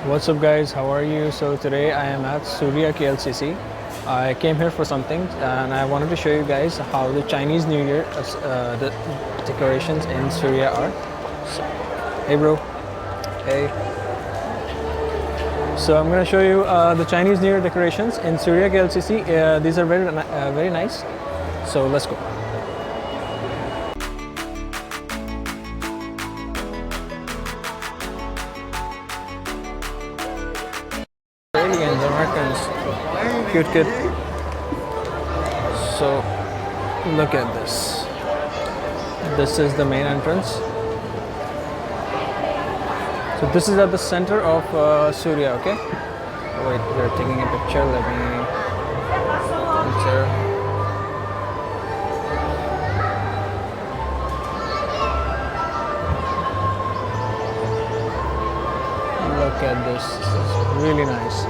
What's up guys, how are you? So today I am at Suria KLCC. I came here for something and I wanted to show you guys how the Chinese New Year the decorations in Suria are. So, hey bro. Hey. So I'm going to show you the Chinese New Year decorations in Suria KLCC. These are very nice. So let's go. Australians, Americans, cute. So look at this. This is the main entrance. So this is at the center of Suria. Okay. Wait, we're taking a picture. Let me enter. Look at this. This is really nice.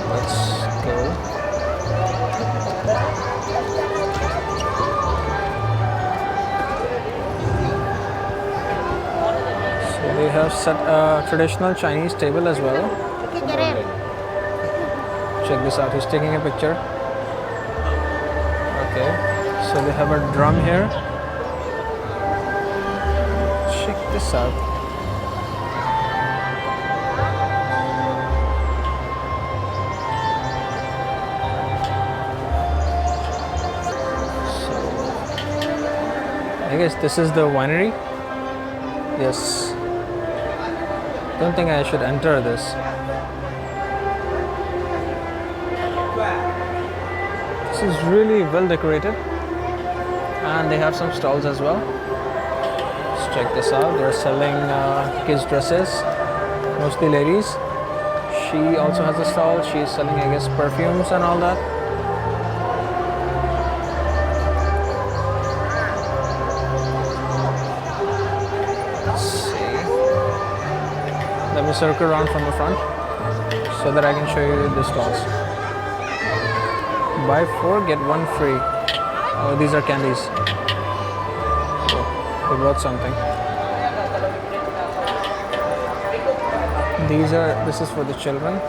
Let's go. So they have set a traditional Chinese table as well. Check this out. He's taking a picture. Okay. So they have a drum here. Check this out. I guess this is the winery. Yes. Don't think I should enter this. This is really well decorated. And they have some stalls as well. Let's check this out. They're selling kids' dresses, mostly ladies. She also has a stall. She's selling, I guess, perfumes and all that. Let me circle around from the front so that I can show you the stalls. Buy 4 get 1 free. Oh, these are candies. Oh, they bought something. This is for the children.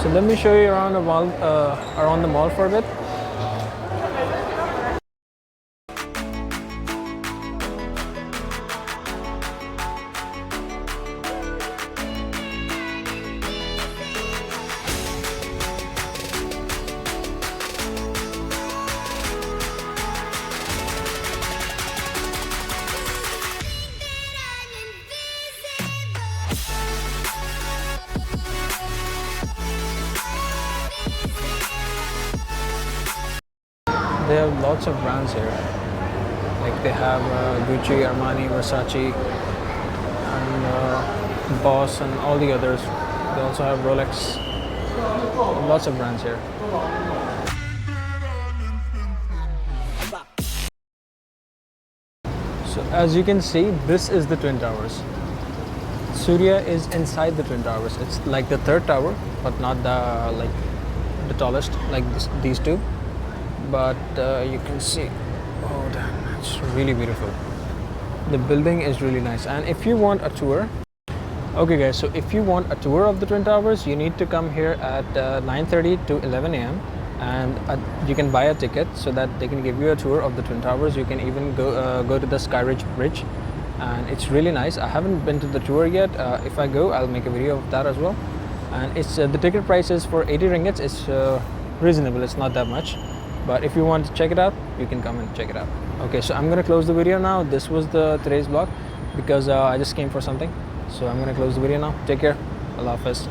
So let me show you around the mall for a bit. They have lots of brands here. Like they have Gucci, Armani, Versace, and Boss, and all the others. They also have Rolex. Lots of brands here. So as you can see, this is the Twin Towers. Suria is inside the Twin Towers. It's like the third tower, but not the tallest like these two. But you can see, oh damn, it's really beautiful. The building is really nice. And if you want a tour, okay guys, so if you want a tour of the Twin Towers, you need to come here at 9:30 to 11 a.m. and you can buy a ticket so that they can give you a tour of the Twin Towers. You can even go to the Skyridge Bridge, and it's really nice. I haven't been to the tour yet. If I go, I'll make a video of that as well. And it's the ticket price is for 80 ringgits. It's reasonable. It's not that much. But if you want to check it out, you can come and check it out. Okay, so I'm gonna close the video now. This was today's vlog because I just came for something. So I'm gonna close the video now. Take care. Allah Hafiz.